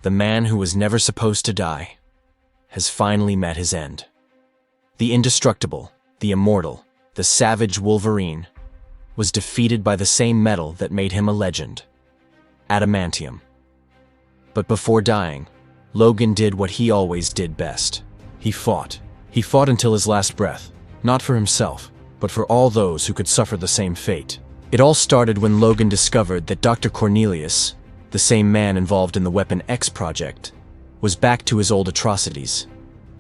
the man who was never supposed to die, has finally met his end. The indestructible, the immortal, the savage Wolverine was defeated by the same metal that made him a legend, adamantium. But before dying, Logan did what he always did best. He fought. He fought until his last breath, not for himself, but for all those who could suffer the same fate. It all started when Logan discovered that Dr. Cornelius, the same man involved in the Weapon X project, was back to his old atrocities.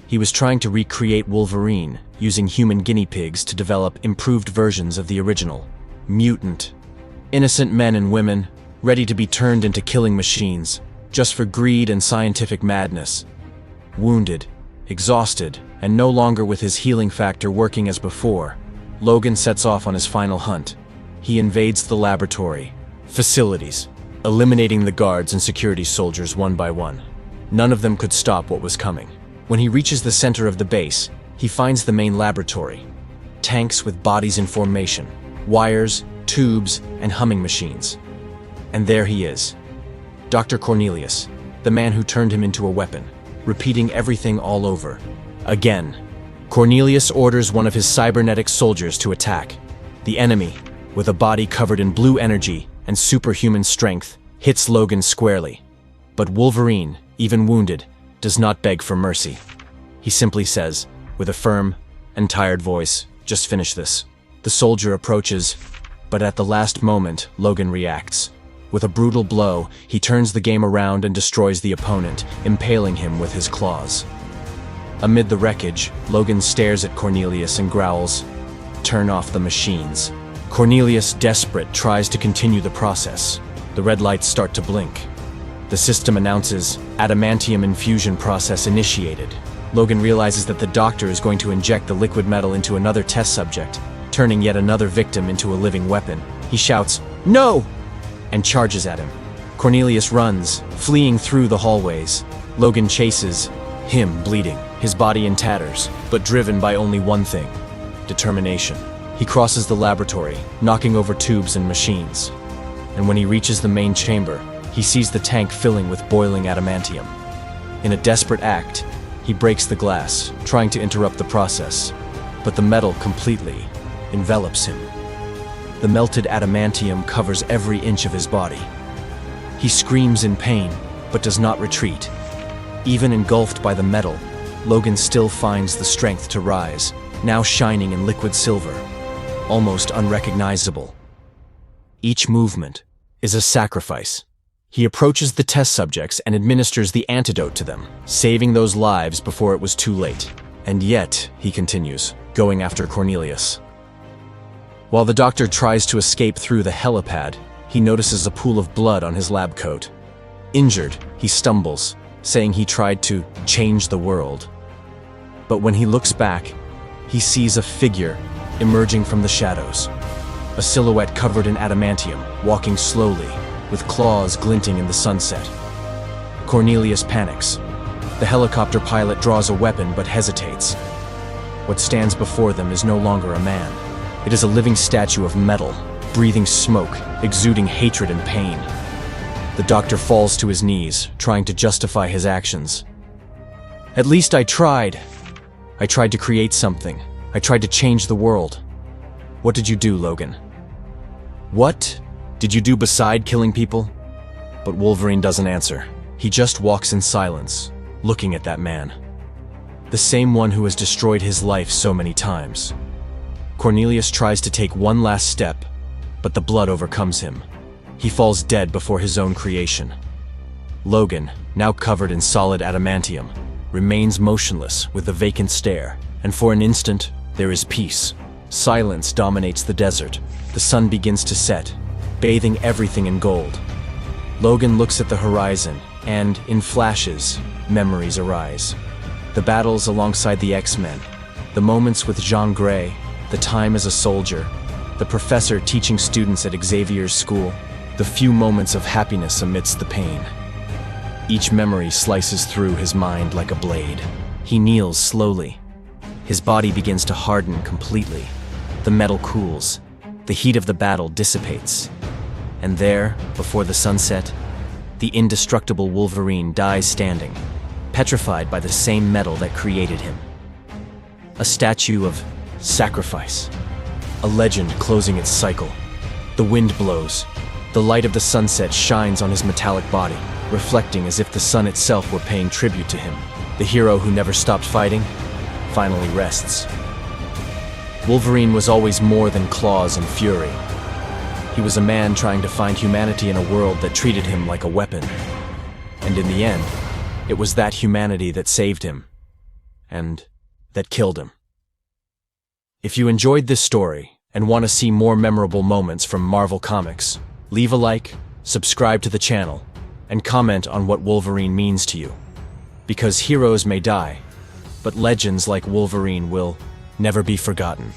He was trying to recreate Wolverine using human guinea pigs to develop improved versions of the original, mutant. Innocent men and women, ready to be turned into killing machines, just for greed and scientific madness. Wounded, exhausted, and no longer with his healing factor working as before, Logan sets off on his final hunt. He invades the laboratory, facilities, eliminating the guards and security soldiers one by one. None of them could stop what was coming. When he reaches the center of the base, he finds the main laboratory. Tanks with bodies in formation, wires, tubes, and humming machines. And there he is, Dr. Cornelius, the man who turned him into a weapon, repeating everything all over. Again, Cornelius orders one of his cybernetic soldiers to attack. The enemy, with a body covered in blue energy and superhuman strength, hits Logan squarely. But Wolverine, even wounded, does not beg for mercy. He simply says, with a firm and tired voice, "Just finish this." The soldier approaches, but at the last moment, Logan reacts. With a brutal blow, he turns the game around and destroys the opponent, impaling him with his claws. Amid the wreckage, Logan stares at Cornelius and growls, "Turn off the machines." Cornelius, desperate, tries to continue the process. The red lights start to blink. The system announces, "Adamantium infusion process initiated." Logan realizes that the doctor is going to inject the liquid metal into another test subject, turning yet another victim into a living weapon. He shouts, "No!" and charges at him. Cornelius runs, fleeing through the hallways. Logan chases, him bleeding, his body in tatters, but driven by only one thing: determination. He crosses the laboratory, knocking over tubes and machines. And when he reaches the main chamber, he sees the tank filling with boiling adamantium. In a desperate act, he breaks the glass, trying to interrupt the process, but the metal completely envelops him. The melted adamantium covers every inch of his body. He screams in pain, but does not retreat. Even engulfed by the metal, Logan still finds the strength to rise, now shining in liquid silver, almost unrecognizable. Each movement is a sacrifice. He approaches the test subjects and administers the antidote to them, saving those lives before it was too late. And yet, he continues, going after Cornelius. While the doctor tries to escape through the helipad, he notices a pool of blood on his lab coat. Injured, he stumbles, saying he tried to change the world. But when he looks back, he sees a figure emerging from the shadows. A silhouette covered in adamantium, walking slowly, with claws glinting in the sunset. Cornelius panics. The helicopter pilot draws a weapon but hesitates. What stands before them is no longer a man. It is a living statue of metal, breathing smoke, exuding hatred and pain. The doctor falls to his knees, trying to justify his actions. "At least I tried. I tried to create something. I tried to change the world." "What did you do, Logan? What did you do beside killing people?" But Wolverine doesn't answer. He just walks in silence, looking at that man. The same one who has destroyed his life so many times. Cornelius tries to take one last step, but the blood overcomes him. He falls dead before his own creation. Logan, now covered in solid adamantium, remains motionless with a vacant stare, and for an instant, there is peace. Silence dominates the desert. The sun begins to set, bathing everything in gold. Logan looks at the horizon, and, in flashes, memories arise. The battles alongside the X-Men, the moments with Jean Grey, the time as a soldier, the professor teaching students at Xavier's school, the few moments of happiness amidst the pain. Each memory slices through his mind like a blade. He kneels slowly. His body begins to harden completely. The metal cools. The heat of the battle dissipates. And there, before the sunset, the indestructible Wolverine dies standing, petrified by the same metal that created him. A statue of sacrifice, a legend closing its cycle. The wind blows. The light of the sunset shines on his metallic body, reflecting as if the sun itself were paying tribute to him. The hero who never stopped fighting finally rests. Wolverine was always more than claws and fury. He was a man trying to find humanity in a world that treated him like a weapon. And in the end, it was that humanity that saved him, and that killed him. If you enjoyed this story and want to see more memorable moments from Marvel Comics, leave a like, subscribe to the channel, and comment on what Wolverine means to you. Because heroes may die, but legends like Wolverine will never be forgotten.